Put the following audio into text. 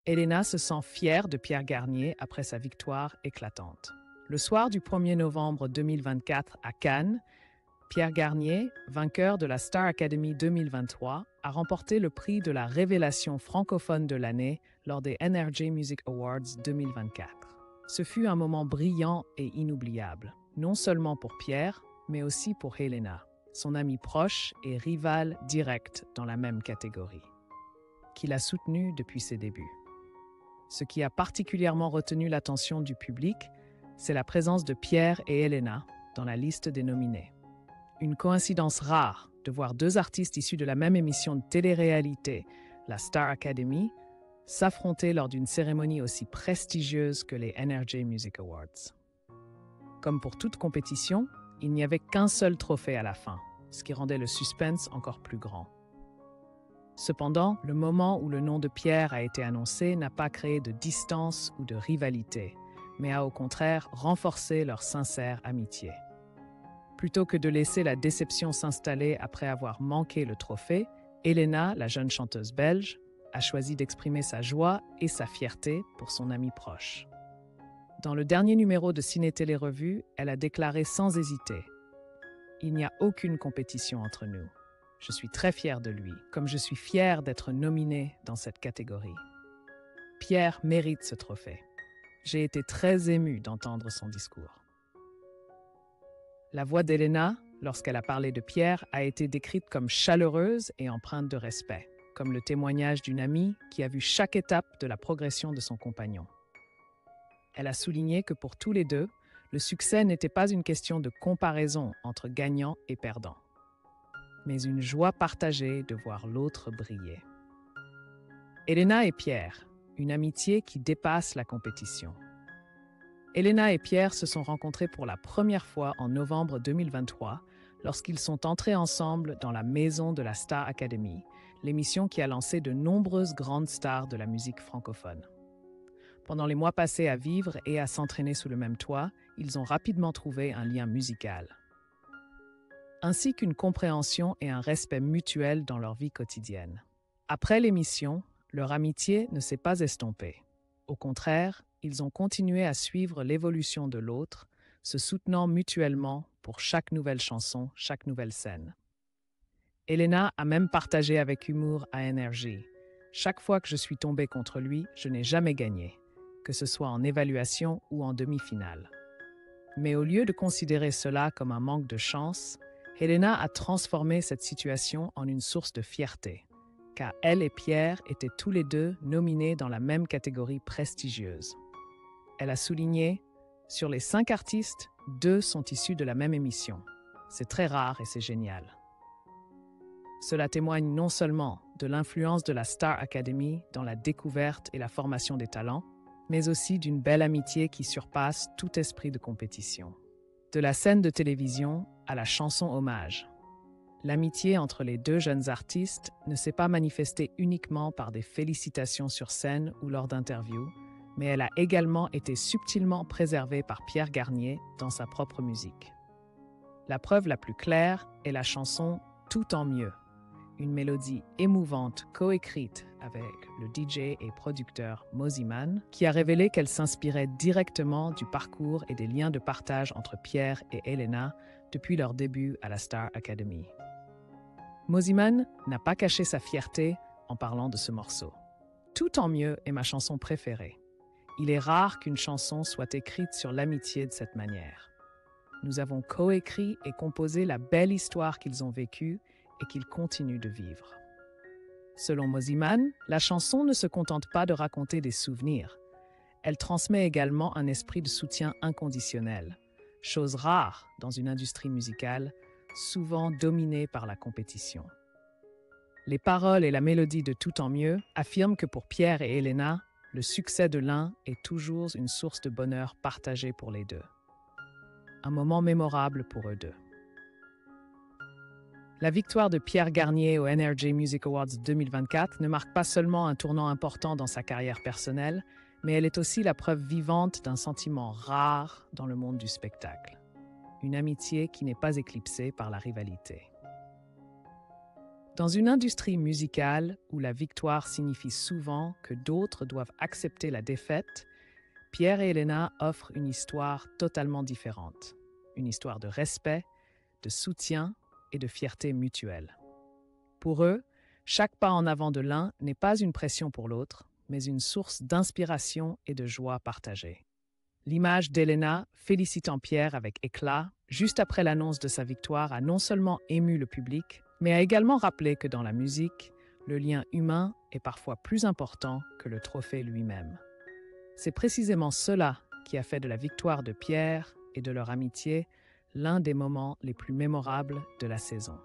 Elena se sent fière de Pierre Garnier après sa victoire éclatante. Le soir du 1er novembre 2024 à Cannes, Pierre Garnier, vainqueur de la Star Academy 2023, a remporté le prix de la révélation francophone de l'année lors des NRJ Music Awards 2024. Ce fut un moment brillant et inoubliable, non seulement pour Pierre, mais aussi pour Elena, son amie proche et rivale directe dans la même catégorie, qui l'a soutenue depuis ses débuts. Ce qui a particulièrement retenu l'attention du public, c'est la présence de Pierre et Elena dans la liste des nominés. Une coïncidence rare de voir deux artistes issus de la même émission de télé-réalité, la Star Academy, s'affronter lors d'une cérémonie aussi prestigieuse que les NRJ Music Awards. Comme pour toute compétition, il n'y avait qu'un seul trophée à la fin, ce qui rendait le suspense encore plus grand. Cependant, le moment où le nom de Pierre a été annoncé n'a pas créé de distance ou de rivalité, mais a au contraire renforcé leur sincère amitié. Plutôt que de laisser la déception s'installer après avoir manqué le trophée, Elena, la jeune chanteuse belge, a choisi d'exprimer sa joie et sa fierté pour son amie proche. Dans le dernier numéro de Ciné Télé Revue, elle a déclaré sans hésiter « Il n'y a aucune compétition entre nous. Je suis très fière de lui, comme je suis fière d'être nominée dans cette catégorie. Pierre mérite ce trophée. J'ai été très émue d'entendre son discours. » La voix d'Elena, lorsqu'elle a parlé de Pierre, a été décrite comme chaleureuse et empreinte de respect, comme le témoignage d'une amie qui a vu chaque étape de la progression de son compagnon. Elle a souligné que pour tous les deux, le succès n'était pas une question de comparaison entre gagnant et perdant, mais une joie partagée de voir l'autre briller. Elena et Pierre, une amitié qui dépasse la compétition. Elena et Pierre se sont rencontrés pour la première fois en novembre 2023 lorsqu'ils sont entrés ensemble dans la maison de la Star Academy, l'émission qui a lancé de nombreuses grandes stars de la musique francophone. Pendant les mois passés à vivre et à s'entraîner sous le même toit, ils ont rapidement trouvé un lien musical, ainsi qu'une compréhension et un respect mutuel dans leur vie quotidienne. Après l'émission, leur amitié ne s'est pas estompée. Au contraire, ils ont continué à suivre l'évolution de l'autre, se soutenant mutuellement pour chaque nouvelle chanson, chaque nouvelle scène. Elena a même partagé avec humour à NRJ. Chaque fois que je suis tombée contre lui, je n'ai jamais gagné, que ce soit en évaluation ou en demi-finale. Mais au lieu de considérer cela comme un manque de chance, Elena a transformé cette situation en une source de fierté, car elle et Pierre étaient tous les deux nominés dans la même catégorie prestigieuse. Elle a souligné « Sur les 5 artistes, 2 sont issus de la même émission. C'est très rare et c'est génial. » Cela témoigne non seulement de l'influence de la Star Academy dans la découverte et la formation des talents, mais aussi d'une belle amitié qui surpasse tout esprit de compétition. De la scène de télévision à la chanson hommage. L'amitié entre les deux jeunes artistes ne s'est pas manifestée uniquement par des félicitations sur scène ou lors d'interviews, mais elle a également été subtilement préservée par Pierre Garnier dans sa propre musique. La preuve la plus claire est la chanson « Tout en mieux », une mélodie émouvante coécrite avec le DJ et producteur Mosimann, qui a révélé qu'elle s'inspirait directement du parcours et des liens de partage entre Pierre et Elena depuis leur début à la Star Academy. Mosimann n'a pas caché sa fierté en parlant de ce morceau. « Tout en mieux » est ma chanson préférée. Il est rare qu'une chanson soit écrite sur l'amitié de cette manière. Nous avons coécrit et composé la belle histoire qu'ils ont vécue et qu'ils continuent de vivre. Selon Mosimann, la chanson ne se contente pas de raconter des souvenirs. Elle transmet également un esprit de soutien inconditionnel, chose rare dans une industrie musicale souvent dominée par la compétition. Les paroles et la mélodie de Tout en mieux affirment que pour Pierre et Elena, le succès de l'un est toujours une source de bonheur partagée pour les deux. Un moment mémorable pour eux deux. La victoire de Pierre Garnier aux NRJ Music Awards 2024 ne marque pas seulement un tournant important dans sa carrière personnelle, mais elle est aussi la preuve vivante d'un sentiment rare dans le monde du spectacle. Une amitié qui n'est pas éclipsée par la rivalité. Dans une industrie musicale où la victoire signifie souvent que d'autres doivent accepter la défaite, Pierre et Elena offrent une histoire totalement différente. Une histoire de respect, de soutien et de fierté mutuelle. Pour eux, chaque pas en avant de l'un n'est pas une pression pour l'autre, mais une source d'inspiration et de joie partagée. L'image d'Elena félicitant Pierre avec éclat, juste après l'annonce de sa victoire, a non seulement ému le public, mais a également rappelé que dans la musique, le lien humain est parfois plus important que le trophée lui-même. C'est précisément cela qui a fait de la victoire de Pierre et de leur amitié l'un des moments les plus mémorables de la saison.